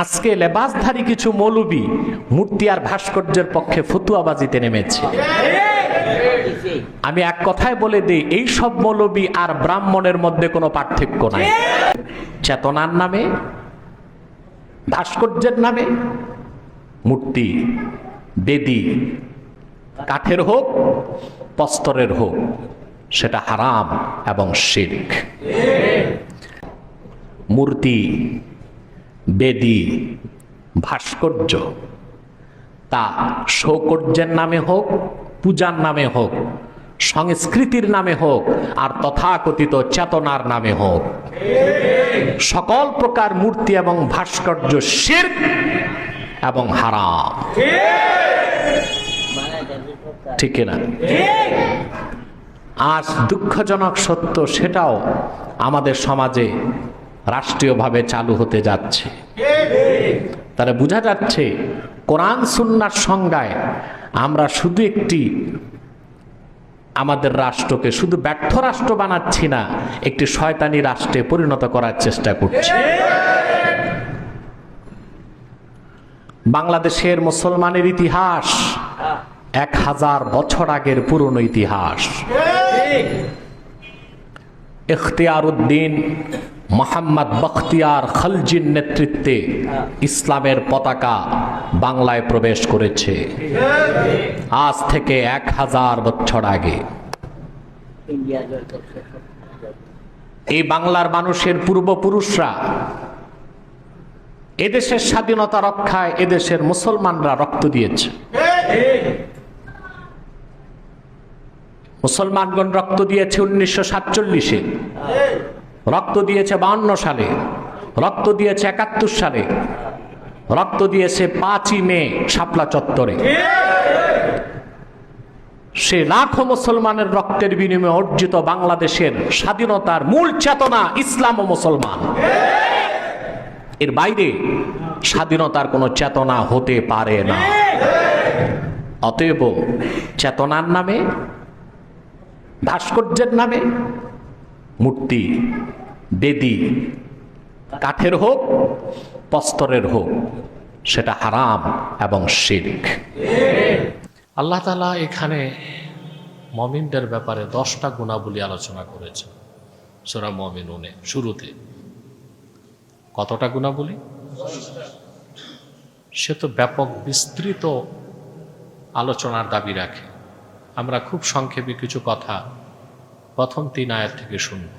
আজকে লেবাসধারী কিছু মৌলবী মূর্তি আর ভাস্কর্যের পক্ষে ফতুয়াবাজিতে নেমেছে। আমি এক কথায় বলে দিই, এই সব মৌলবী আর ব্রাহ্মণের মধ্যে কোনো পার্থক্য নাই। চেতনার নামে, ভাস্কর্যের নামে মূর্তি, বেদী, কাঠের হোক প্রস্তরের হোক, সেটা হারাম এবং শিরক। মূর্তি, বেদী, ভাস্কর্য তা সৌকর্যের নামে হোক, পূজার নামে হোক, সংস্কৃতির নামে হোক, আর তথাকথিত চেতনার নামে হোক, সকল প্রকার মূর্তি এবং ভাস্কর্য শিরক এবং হারাম। ঠিক না? আজ দুঃখজনক সত্য, সেটাও আমাদের সমাজে রাষ্ট্রীয়ভাবে চালু হতে যাচ্ছে। তারা বোঝা যাচ্ছে কোরআন সুন্নাহর সংজ্ঞায় আমরা শুধু একটি আমাদের রাষ্ট্রকে শুধু ব্যর্থ রাষ্ট্র বানাচ্ছি না, একটি শয়তানি রাষ্ট্রে পরিণত করার চেষ্টা করছি। বাংলাদেশের মুসলমানের ইতিহাস 1000 বছর আগের পুরনো ইতিহাস। ইখতিয়ারউদ্দিন মোহাম্মদ বখতিয়ার খলজির নেতৃত্বে ইসলামের পতাকা বাংলায় প্রবেশ করেছে আজ থেকে 1000 বছর আগে। এই বাংলার মানুষের পূর্বপুরুষরা এদেশের স্বাধীনতা রক্ষায় এদেশের মুসলমানরা রক্ত দিয়েছে। মুসলমানগণ রক্ত দিয়েছে 1947-এ, রক্ত দিয়েছে 52 সালে, রক্ত দিয়েছে 71 সালে, রক্ত দিয়েছে 5ই মে শাপলা চত্বরে। সে লাখো মুসলমানের রক্তের বিনিময়ে অর্জিত বাংলাদেশের স্বাধীনতার মূল চেতনা ইসলাম ও মুসলমান। এর বাইরে স্বাধীনতার কোনো চেতনা হতে পারে না। অতএব চেতনার নামে, ভাস্কর্যের নামে মূর্তি, বেদী, কাঠের হোক প্রস্তরের হোক, সেটা হারাম এবং শিরক। আল্লাহ তাআলা এখানে মুমিনদের ব্যাপারে 10টা গুণাবলী আলোচনা করেছেন সূরা মুমিনুনে। শুরুতে কতটা গুণাবলী? সে তো ব্যাপক বিস্তৃত আলোচনার দাবি রাখে। আমরা খুব সংক্ষেপে কিছু কথা প্রথম 3 আয়াত থেকে শুনব।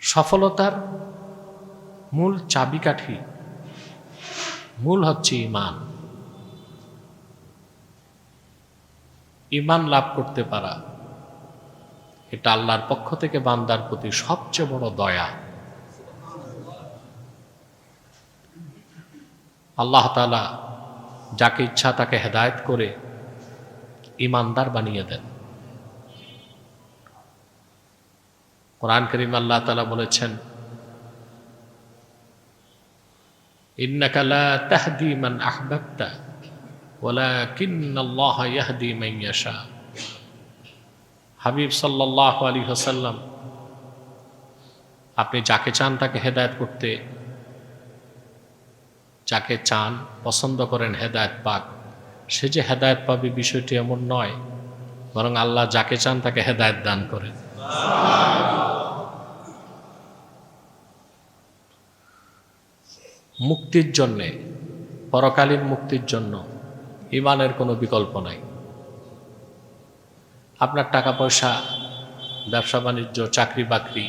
সফলতার মূল চাবিকাঠি, মূল হচ্ছে ঈমান। ঈমান লাভ করতে পারা, এটা আল্লাহর পক্ষ থেকে বান্দার প্রতি সবচেয়ে বড় দয়া। আল্লাহ তাআলা যাকে ইচ্ছা তাকে হেদায়েত করে ঈমানদার বানিয়ে দেন। কোরআন কারীম আল্লাহ তাআলা বলেছেন, ইন্নাকা লা তাহদি মান আহবাবতা ওয়ালাকিন্নাল্লাহা ইয়াহদি মান ইয়াশা। হাবিব সাল্লাল্লাহু আলাইহি ওয়াসাল্লাম, আপনি যাকে চান তাকে হেদায়েত করতে, যাকে চান পছন্দ করেন হেদায়েত পাক, সে যে হেদায়েত পাবে বিষয়টি এমন নয়, বরং আল্লাহ যাকে চান তাকে হেদায়েত দান করেন। মুক্তির জন্যে, পরকালীন মুক্তির জন্য ঈমানের কোনো বিকল্প নাই। আপনার টাকা পয়সা, ব্যবসা বাণিজ্য, চাকরি বাকরি,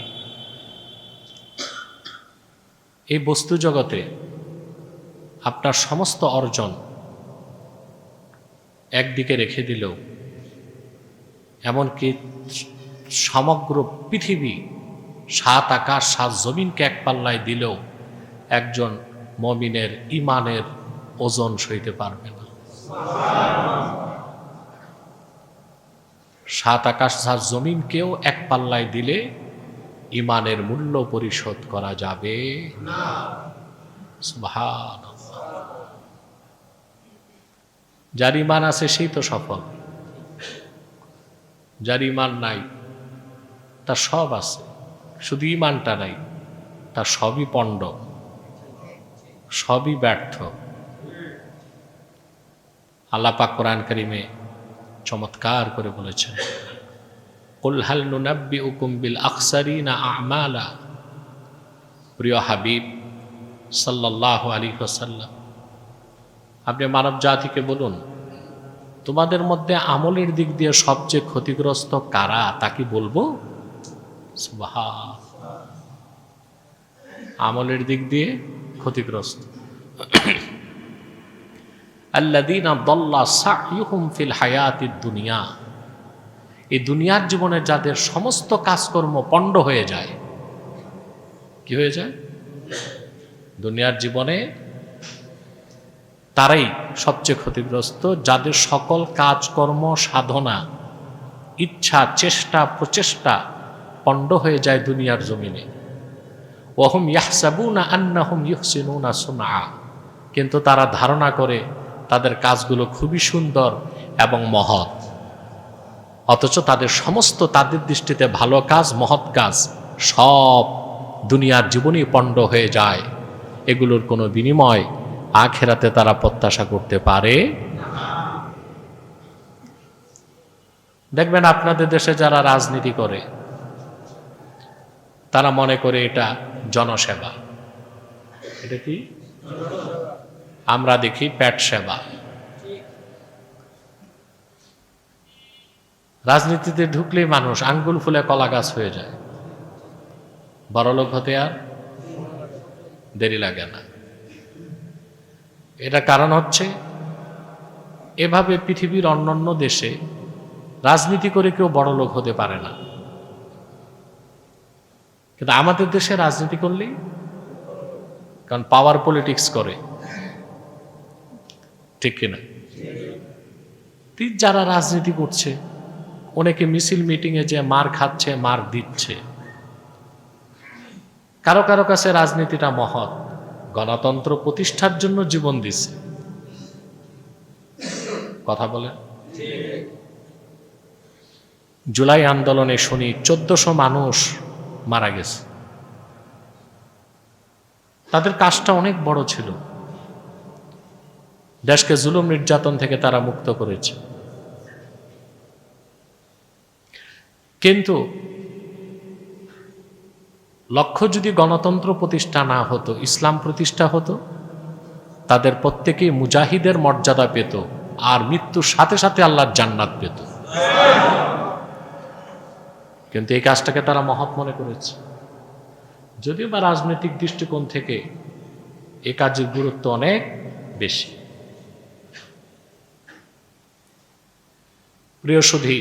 এই বস্তু জগতে আপনার সমস্ত অর্জন একদিকে রেখে দিলেও, এমনকি সমগ্র পৃথিবী, 7 আকাশ 7 জমিনকে এক পাল্লায় দিলেও একজন মুমিনের ঈমানের ওজন সইতে পারবে না। 7 আকাশ 7 জমিনকেও এক পাল্লায় দিলে ঈমানের মূল্য পরিশোধ করা যাবে না। সুবহানাল্লাহ। যার ঈমান আছে সেই তো সফল, যার ঈমান নাই তার সব আছে, শুধু ঈমানটা নাই, তার সবই পণ্ড। সবই ব্যর্থ। আল্লাহ পাক কোরআন কারীমে চমৎকার করে বলেছেন, কুল হাল নুনাব্বিউকুম বিল আখসারিনা আমালা। প্রিয় হাবিব সাল্লাল্লাহু আলাইহি ওয়াসাল্লাম, আপনি মানব জাতিকে বলুন, তোমাদের মধ্যে আমলের দিক দিয়ে সবচেয়ে ক্ষতিগ্রস্ত কারা, তা কি বলবো? সুবহান। আমলের দিক দিয়ে ক্ষতিগ্রস্ত আল্লাযীনা দাল্লা সা'য়ুহুম ফিল হায়াতিদ দুনিয়া, এই দুনিয়ার জীবনে যাদের সমস্ত কাজকর্ম পণ্ড হয়ে যায়। কি হয়ে যায়? দুনিয়ার জীবনে তারাই সবচেয়ে ক্ষতিগ্রস্ত, যাদের সকল কাজকর্ম সাধনা ইচ্ছা চেষ্টা প্রচেষ্টা পণ্ড হয়ে যায় দুনিয়ার জমিনে। ওয়াহুম ইয়াহসাবুনা আন্নাহুম ইউহসিনুনা সুনআ, কিন্তু তারা ধারণা করে তাদের কাজগুলো খুবই সুন্দর এবং মহৎ, অথচ তাদের সমস্ত তাদের দৃষ্টিতে ভালো কাজ মহৎ কাজ সব দুনিয়ার জীবনেই পণ্ড হয়ে যায়। এগুলোর কোনো বিনিময় আখিরাতে তারা প্রত্যাশা করতে পারে। দেখবেন আপনাদের দেশে যারা রাজনীতি করে তারা মনে করে এটা জনসেবা। এটা কি? আমরা দেখি পেট সেবা। রাজনীতিতে ঢুকলেই মানুষ আঙ্গুল ফুলে কলা গাছ হয়ে যায়, বড়লোক হতে আর দেরি লাগে না। এটা কারণ হচ্ছে, এভাবে পৃথিবীর অন্যান্য দেশে রাজনীতি করে কেউ বড়লোক হতে পারে না, কিন্তু আমাদের দেশে রাজনীতি করলেই, কারণ পাওয়ার পলিটিক্স করে, ঠিক কিনা? যারা রাজনীতি করছে অনেকে মিছিল মিটিংয়ে যে মার খাচ্ছে, মার দিচ্ছে। কারো কারো কাছে রাজনীতিটা মহৎ, গণতন্ত্র প্রতিষ্ঠার জন্য জীবন দিছে। কথা বলেন। জুলাই আন্দোলনে শুনি 1400 মানুষ মারা গেছে। তাদের কাজটা অনেক বড় ছিল, দেশকে জুলুম নির্যাতন থেকে তারা মুক্ত করেছে। কিন্তু লক্ষ্য যদি গণতন্ত্র প্রতিষ্ঠা না হতো, ইসলাম প্রতিষ্ঠা হতো, তাদের প্রত্যেকেই মুজাহিদের মর্যাদা পেত, আর মৃত্যুর সাথে সাথে আল্লাহর জান্নাত পেত। কিন্তু এই কাজটাকে তারা মহৎ মনে করেছে। যদিও বা রাজনৈতিক দৃষ্টিকোণ থেকে এই কাজের গুরুত্ব অনেক বেশি। প্রিয় সুধী,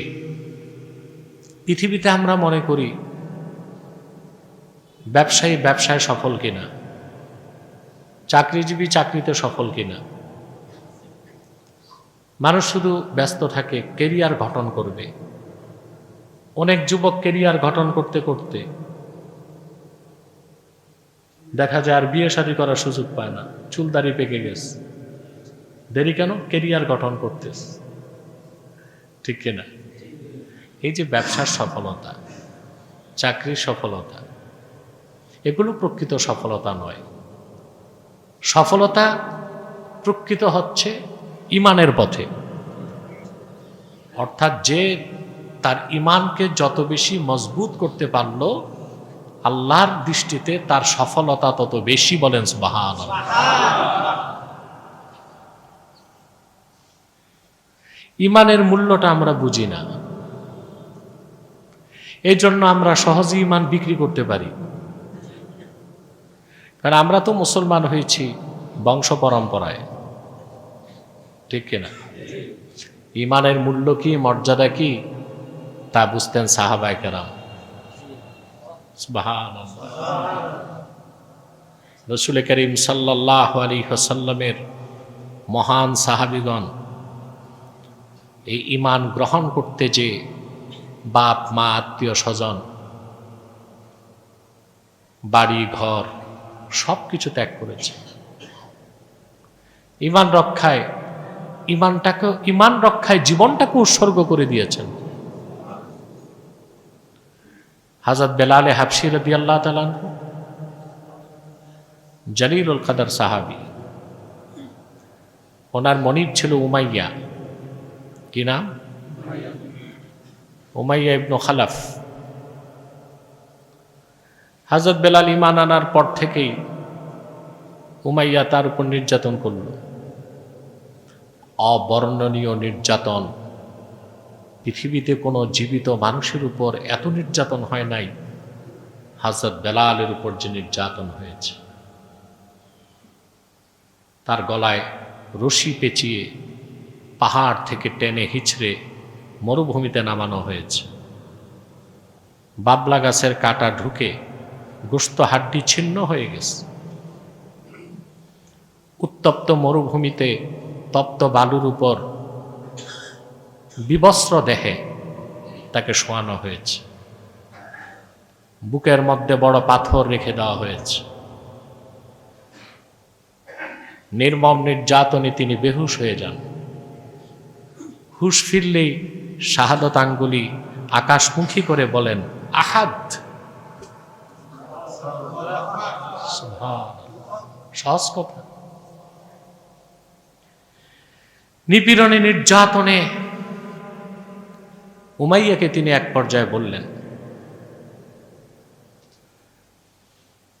পৃথিবীতে আমরা মনে করি ব্যবসায়ী ব্যবসায় সফল কিনা, চাকরিজীবী চাকরিতে সফল কিনা। মানুষ শুধু ব্যস্ত থাকে কেরিয়ার গঠন করবে। অনেক যুবক কেরিয়ার গঠন করতে করতে দেখা যায় আর বিয়ে শাদী করার সুযোগ পায় না, চুলদাড়ি পেকে গেছে। দেরি কেন? কেরিয়ার গঠন করতেছে, ঠিক কিনা? এই যে ব্যবসার সফলতা, চাকরির সফলতা, এগুলো প্রকৃত সফলতা নয়। সফলতা প্রকৃত হচ্ছে ইমানের পথে, অর্থাৎ যে তার ইমানকে যত বেশি মজবুত করতে পারল, আল্লাহর দৃষ্টিতে তার সফলতা তত বেশি। বলেন সুবহানাল্লাহ। ইমানের মূল্যটা আমরা বুঝি না, এই জন্য আমরা সহজে ইমান বিক্রি করতে পারি। কারণ আমরা তো মুসলমান হয়েছি বংশ পরম্পরায়, ঠিক কিনা? ইমানের মূল্য কি, মর্যাদা কি, তা বুঝতেন সাহাবায়ে কেরাম। সুবহানাল্লাহ। রাসূল করিম সাল্লাল্লাহু আলাইহি ওয়াসাল্লামের মহান সাহাবীগণ এই ইমান গ্রহণ করতে যে বাপ মা আত্মীয় স্বজন বাড়ি ঘর সব কিছু ত্যাগ করেছে ইমান রক্ষায়, ইমান রক্ষায় জীবনটাকে উৎসর্গ করে দিয়েছেন। হযরত বেলাল হাবশী রাদিয়াল্লাহু তাআলা জলিলুল কদর সাহাবী, ওনার মনিব ছিল উমাইয়া। কি নাম? উমাইয়া ইবনু খালাফ। হযরত বেলাল ঈমান আনার পর থেকেই উমাইয়া তার উপর নির্যাতন করল, অবর্ণনীয় নির্যাতন। পৃথিবীতে কোনো জীবিত মানুষের উপর এত নির্যাতন হয় নাই হযরত বেলালের উপর যে নির্যাতন হয়েছে। তার গলায় রশি পেঁচিয়ে পাহাড় থেকে টেনে হিচড়ে মরুভূমিতে নামানো হয়েছে। বাবলা গাছের কাঁটা ঢুকে গোশত হাড্ডি ছিন্ন হয়ে গেছে। উত্তপ্ত মরুভূমিতে তপ্ত বালুর উপর বিবস্ত্র দেহে তাকে শোয়ানো হয়েছে। বুকের মধ্যে বড় পাথর রেখে দেওয়া হয়েছে। নির্মম নির্যাতনে তিনি বেহুশ হয়ে যান। হুশ ফিরলেই শাহাদত আঙ্গুলি আকাশমুখী করে বলেন, আহাদ। সহজ কথা। নিপীড়নে নির্যাতনে উমাইয়াকে তিনি এক পর্যায়ে বললেন,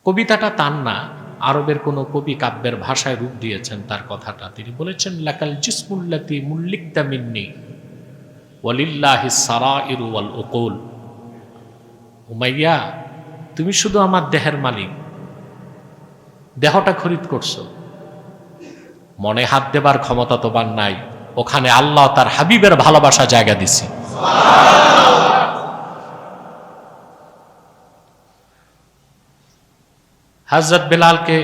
কবিতাটা তার না, আরবের কোন কবি কাব্যের ভাষায় রূপ দিয়েছেন তার কথাটা। তিনি বলেছেন, লাকাল জিসমুল্লাতি মুল্লিকতা মিন্নি ওয়ালিল্লাহিস সারাইরু ওয়াল উকুল। উমাইয়া, তুমি শুধু আমার দেহের মালিক, দেহটা খরিদ করছো, মনে হাত দেবার ক্ষমতা তোমার নাই। ওখানে আল্লাহ তার হাবিবের ভালোবাসা জায়গা দিছি। হযরত বেলালকে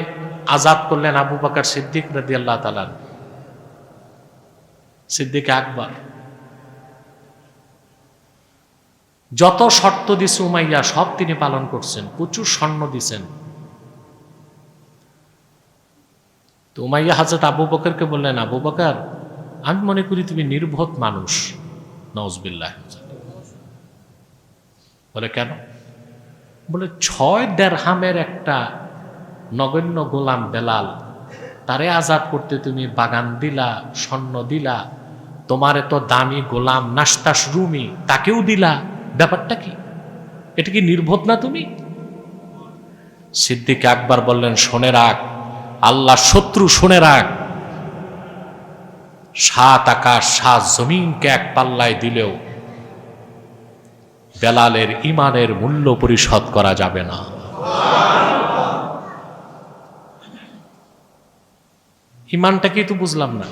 আজাদ করলেন আবু বকর সিদ্দিক রাদিয়াল্লাহু তাআলা, সিদ্দিক আকবর। যত শর্ত দিছে উমাইয়া সব তিনি পালন করছেন, প্রচুর স্বর্ণ দিছেন। তো উমাইয়া হযরত আবু বকরকে বললেন, আবু বকর, আমি মনে করি তুমি নির্বোধ মানুষ। নাউজুবিল্লাহ। বলে কেন? বলে 6 দিরহামের একটা নগণ্য গোলাম বেলাল, তারে আজাদ করতে তুমি বাগান দিলা, স্বর্ণ দিলা, তোমার এত দামি গোলাম নাশতাস রুমি তাকেও দিলা, ব্যাপারটা কি? এটা কি নির্বোধ না তুমি? সিদ্দিক আকবর বললেন, শুনে রাখ, আল্লাহ শত্রু, শুনে রাখ, 7 আকাশ 7 জমিনকে এক পাল্লায় দিলেও বেলালের ইমানের মূল্য পরিশোধ করা যাবে না। ইমানটা কি তো বুঝলাম না।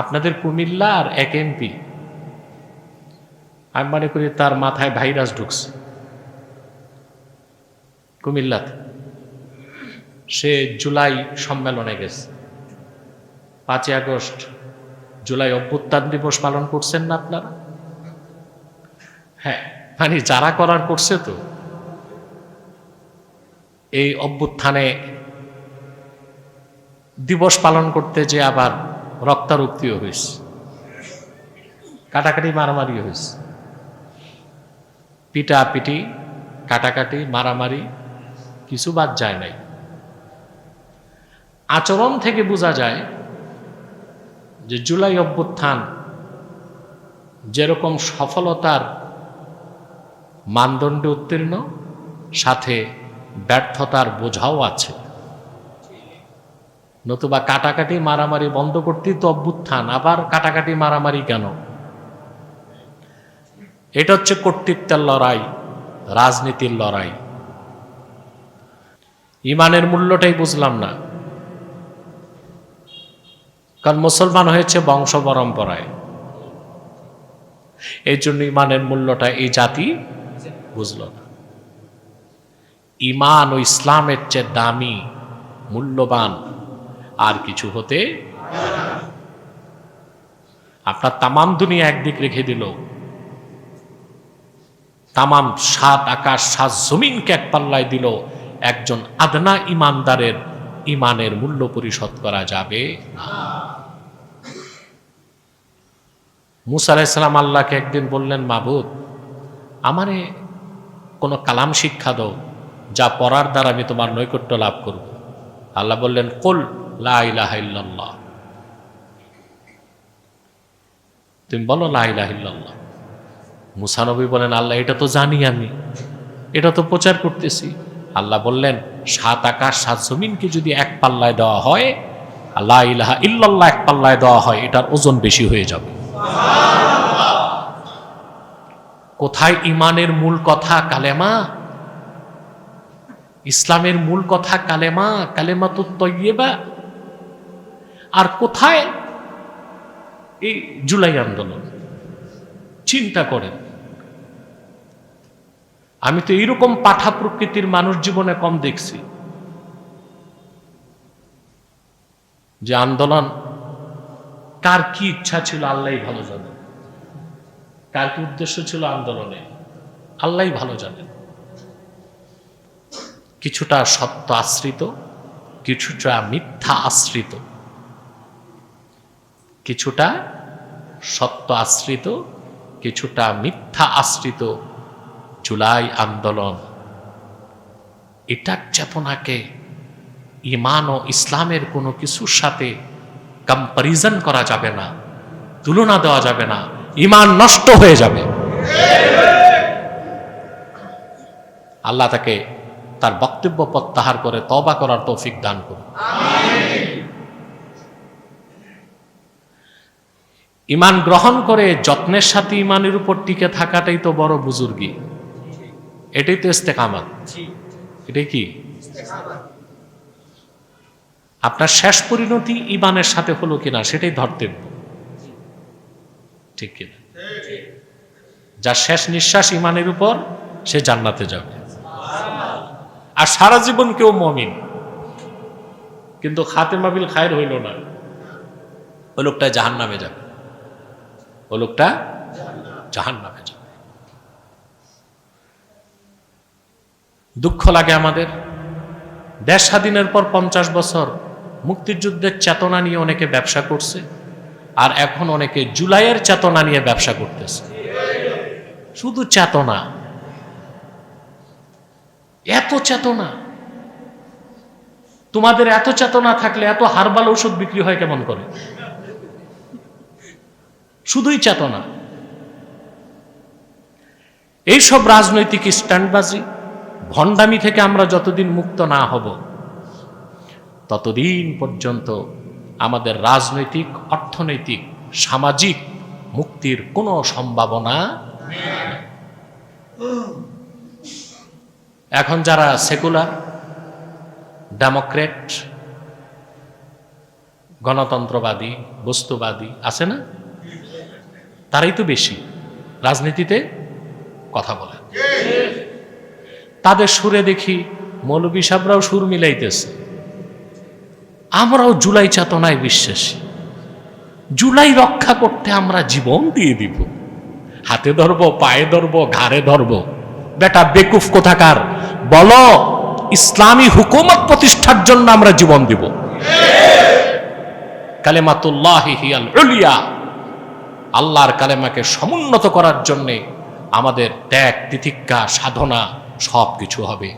আপনাদের কুমিল্লার এক এমপি, আমি মনে করি তার মাথায় ভাইরাস ঢুকছে কুমিল্লাতে। সে জুলাই সম্মেলনে গেছে। 5ই আগস্ট জুলাই অভ্যুত্থান দিবস পালন করছেন না আপনারা? হ্যাঁ, মানে যারা করার করছে। তো এই অভ্যুত্থানে দিবস পালন করতে যে আবার রক্তারক্তিও হয়েছে, কাটাকাটি মারামারি হয়েছে, পিটাপিটি কাটাকাটি মারামারি কিছু বাদ যায় নাই। আচরণ থেকে বোঝা যায় যে জুলাই অভ্যুত্থান যেরকম সফলতার মানদণ্ডে উত্তীর্ণ, সাথে ব্যর্থতার বোঝাও আছে। নতুবা কাটাকাটি মারামারি বন্ধ করতেই তো অভ্যুত্থান, আবার কাটাকাটি মারামারি কেন? এটা হচ্ছে কর্তৃত্বের লড়াই, রাজনীতির লড়াই। ইমানের মূল্যটাই বুঝলাম না। কারণ মুসলমান হয়েছে বংশ পরম্পরায়, এই জন্য ইমানের মূল্যটা এই জাতি বুঝল না। ইমান ও ইসলামের চেয়ে দামি, মূল্যবান আর কিছু হতে পারে না। আপনার তামাম দুনিয়া একদিক রেখে দিল, তামাম 7 আকাশ 7 জমিনকে এক পাল্লায় দিল, একজন আদনা ইমানদারের ইমানের মূল্য পরিশোধ করা যাবে না। মুসা আলাইহিস সালাম আল্লাহকে একদিন বললেন, মাবুদ, আমারে কোন কালাম শিক্ষা দাও। যা পড়ার দ্বারা আমি তোমার নৈকট্য লাভ করব। আল্লাহ বললেন, কুল লা ইলাহা ইল্লাল্লাহ, তুমি বলো লা ইলাহা ইল্লাল্লাহ। মুসা নবী বলেন, আল্লাহ এটা তো জানি আমি, এটা তো প্রচার করতেছি। আল্লাহ বললেন, 7 আকাশ 7 জমিনকে যদি এক পাল্লায় দেওয়া হয়, লা ইলাহা ইল্লাল্লাহ এক পাল্লায় দেওয়া হয়, এটার ওজন বেশি হয়ে যাবে। কোথায় ইমানের মূল কথা কালেমা, ইসলামের মূল কথা কালেমা, কালেমাতুত তাইয়্যিবা, আর কোথায় এই জুলাই আন্দোলন? চিন্তা করেন। আমি তো এইরকম পাঠা প্রকৃতির মানুষ জীবনে কম দেখছি, যে আন্দোলন কার কি ইচ্ছা ছিল আল্লাহই ভালো জানেন, কার কি উদ্দেশ্য ছিল আন্দোলনে আল্লাহই ভালো জানেন। কিছুটা সত্য আশ্রিত, কিছুটা মিথ্যা আশ্রিত, কিছুটা সত্য আশ্রিত, কিছুটা মিথ্যা আশ্রিত জুলাই আন্দোলন। এটার চেতনাকে ঈমান ও ইসলামের কোনো কিছুর সাথে কম্পারিজন করা যাবে না, তুলনা দেওয়া যাবে না, ঈমান নষ্ট হয়ে যাবে। আল্লাহ তাকে তার বক্তব্য প্রত্যাহার করে তওবা করার তৌফিক দান করুন। ঈমান গ্রহণ করে যত্নের সাথে ঈমানের উপর টিকে থাকাটাই তো বড় বুজুর্গি, এটাই তো ইস্তেকামাত। এটাই কি? আপনার শেষ পরিণতি ঈমানের সাথে হলো কিনা সেটাই ধরতেন, ঠিক কিনা? যার শেষ নিঃশ্বাস ঈমানের উপর, সে জান্নাতে যাবে। আর সারা জীবন কেউ মুমিন কিন্তু খাতেমা বিল খায়র হইল না, ওই লোকটা জাহান্নামে যাবে, ওই লোকটা জাহান্নামে যাবে। দুঃখ লাগে আমাদের, দেশ স্বাধীনের পর 50 বছর মুক্তিযুদ্ধের চেতনা নিয়ে অনেকে ব্যবসা করছে, আর এখন অনেকে জুলাইয়ের চেতনা নিয়ে ব্যবসা করতেছে। শুধু চেতনা, এত চেতনা। তোমাদের এত চেতনা থাকলে এত হারবাল ঔষধ বিক্রি হয় কেমন করে? শুধুই চেতনা। এইসব রাজনৈতিক স্ট্যান্ডবাজি, ভণ্ডামি থেকে আমরা যতদিন মুক্ত না হব, ততদিন পর্যন্ত আমাদের রাজনৈতিক, অর্থনৈতিক, সামাজিক মুক্তির কোনো সম্ভাবনা নেই। এখন যারা সেকুলার, ডেমোক্রেট, গণতন্ত্রবাদী, বস্তুবাদী আছে না, তারাই তো বেশি রাজনীতিতে কথা বলে। তাদের সুরে দেখি মৌলভী সাহেবরাও সুর মিলাইতেছে। আমরাও জুলাই চেতনায় বিশ্বাসী, জুলাই রক্ষা করতে আমরা জীবন দিয়ে দিব, হাতে ধরবো, পায়ে ধরবো, ঘাড়ে ধরবো। বেটা বেকুফ কোথাকার, বলো ইসলামী হুকুমত প্রতিষ্ঠার জন্য আমরা জীবন দিব। কালেমাতুল্লাহি হিয়াল উলিয়া, আল্লাহর কালেমাকে সমুন্নত করার জন্য আমাদের ত্যাগ, তিতিক্ষা, সাধনা সবকিছু হবে।